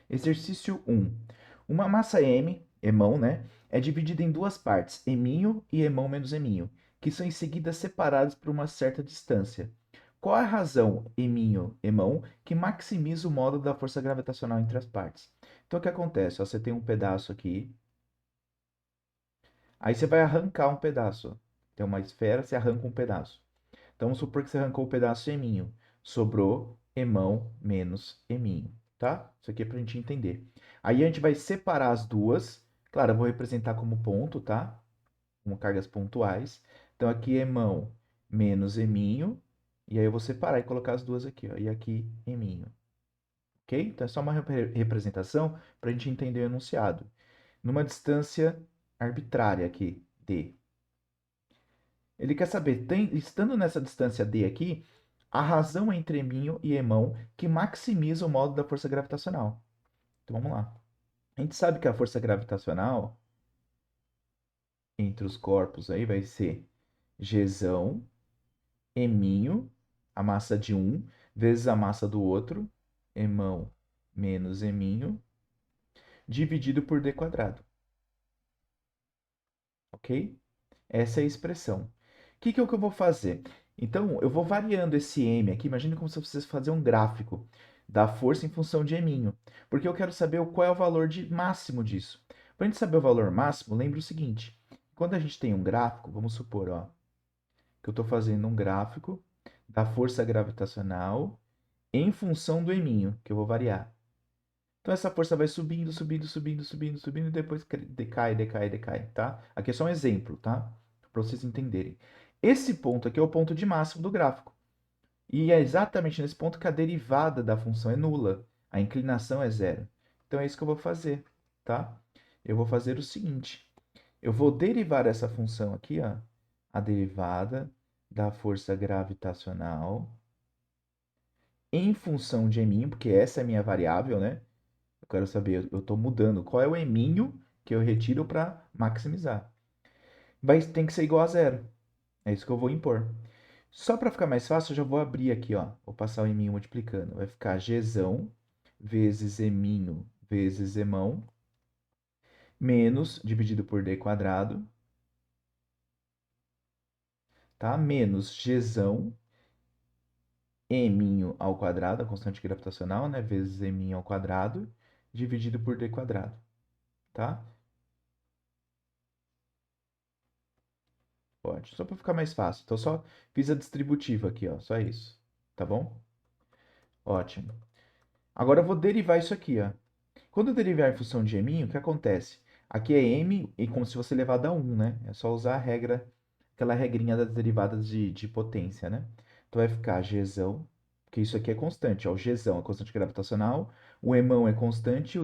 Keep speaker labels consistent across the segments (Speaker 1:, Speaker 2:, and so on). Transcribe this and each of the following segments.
Speaker 1: Exercício 1. Uma massa M, emão, né, é dividida em duas partes, eminho e emão menos eminho, que são em seguida separados por uma certa distância. Qual é a razão, eminho, emão, que maximiza o módulo da força gravitacional entre as partes? Então, o que acontece? Ó, você tem um pedaço aqui, aí você vai arrancar um pedaço. Tem uma esfera, você arranca um pedaço. Então, vamos supor que você arrancou o pedaço eminho. Sobrou emão menos eminho, tá? Isso aqui é para a gente entender. Aí a gente vai separar as duas. Claro, eu vou representar como ponto, tá? Como cargas pontuais. Então, aqui emão menos eminho. E aí eu vou separar e colocar as duas aqui, ó. E aqui eminho. Ok? Então, é só uma representação para a gente entender o enunciado. Numa distância arbitrária aqui, D. Ele quer saber, estando nessa distância D aqui, a razão entre eminho e emão que maximiza o módulo da força gravitacional. Então vamos lá. A gente sabe que a força gravitacional entre os corpos aí vai ser Gzão, eminho, a massa de um, vezes a massa do outro, emão menos eminho, dividido por d quadrado. Ok? Essa é a expressão. Que é o que eu vou fazer? Então, eu vou variando esse m aqui. Imagine como se você fazer um gráfico da força em função de eminho. Porque eu quero saber qual é o valor máximo disso. Para a gente saber o valor máximo, lembre o seguinte. Quando a gente tem um gráfico, vamos supor, ó, que eu estou fazendo um gráfico da força gravitacional em função do eminho, que eu vou variar. Então essa força vai subindo, subindo, subindo, subindo, subindo, e depois decai, decai, decai, tá? Aqui é só um exemplo, tá? Para vocês entenderem. Esse ponto aqui é o ponto de máximo do gráfico. E é exatamente nesse ponto que a derivada da função é nula. A inclinação é zero. Então é isso que eu vou fazer, tá? Eu vou fazer o seguinte. Eu vou derivar essa função aqui, ó. A derivada da força gravitacional em função de mim, porque essa é a minha variável, né? Eu quero saber, eu estou mudando. Qual é o eminho que eu retiro para maximizar? Tem que ser igual a zero. É isso que eu vou impor. Só para ficar mais fácil, eu já vou abrir aqui, ó. Vou passar o eminho multiplicando. Vai ficar gzão vezes eminho vezes emão menos dividido por d quadrado, tá? Menos gzão eminho ao quadrado, a constante gravitacional, né? Vezes eminho ao quadrado, dividido por d quadrado, tá? Pode, só para ficar mais fácil. Então, só fiz a distributiva aqui, ó, só isso, tá bom? Ótimo. Agora eu vou derivar isso aqui, ó. Quando eu derivar em função de m, o que acontece? Aqui é m e como se fosse elevado a 1, né? É só usar a regra, aquela regrinha das derivadas de potência, né? Então vai ficar gzão, que isso aqui é constante, ó. O gzão é constante gravitacional, o emão é constante e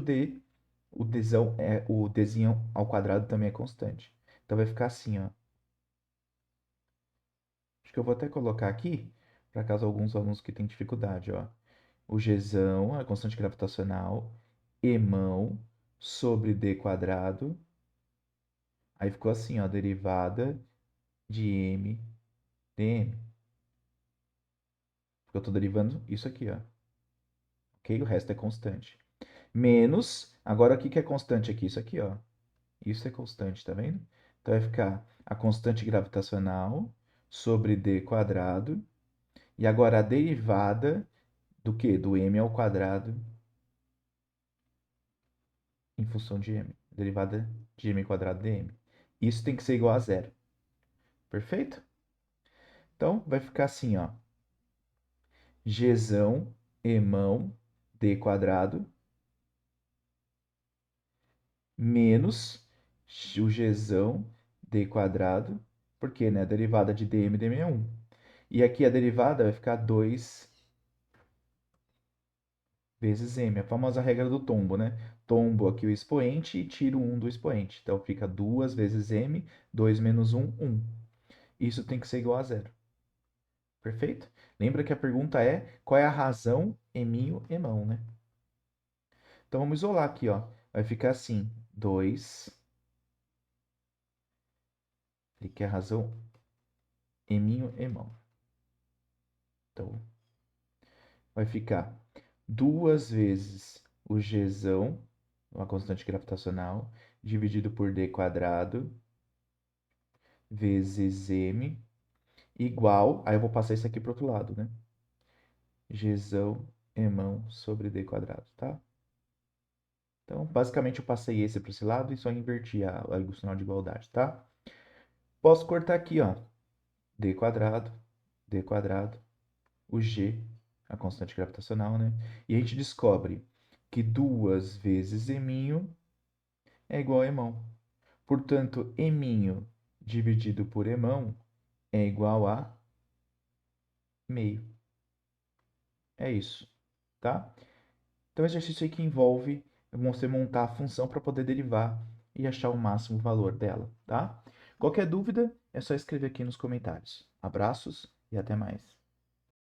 Speaker 1: o dzão o dzinho ao quadrado também é constante. Então vai ficar assim, ó. Acho que eu vou até colocar aqui, para caso alguns alunos que têm dificuldade, ó. O Gzão, a constante gravitacional, emão sobre d quadrado. Aí ficou assim, ó, derivada de m dm. Porque eu estou derivando isso aqui, ó. Ok? O resto é constante. Menos, agora o que é constante aqui? Isso aqui, ó. Isso é constante, tá vendo? Então vai ficar a constante gravitacional sobre d quadrado. E agora a derivada do quê? Do m ao quadrado em função de m. Derivada de m quadrado dm. Isso tem que ser igual a zero. Perfeito? Então, vai ficar assim, ó. Gzão, emão, d quadrado, menos o gzão, d quadrado, porque, né, a derivada de dm é 1. E aqui a derivada vai ficar 2 vezes m, a famosa regra do tombo, né? Tombo aqui o expoente e tiro 1 do expoente. Então fica 2 vezes m, 2 menos 1, 1. Isso tem que ser igual a zero. Perfeito? Lembra que a pergunta é qual é a razão eminho emão, né? Então vamos isolar aqui, ó. Vai ficar assim, 2. Aqui é a razão eminho emão. Então vai ficar 2 vezes o gzão, uma constante gravitacional, dividido por d quadrado, vezes m, igual, aí eu vou passar isso aqui para o outro lado, né? Gzão, emão sobre d quadrado, tá? Então, basicamente, eu passei esse para esse lado e só inverti o sinal de igualdade, tá? Posso cortar aqui, ó, d quadrado, o g, a constante gravitacional, né? E a gente descobre que 2 vezes eminho é igual a emão. Portanto, eminho dividido por emão é igual a meio. É isso, tá? Então, exercício aí que envolve você montar a função para poder derivar e achar o máximo valor dela, tá? Qualquer dúvida, é só escrever aqui nos comentários. Abraços e até mais.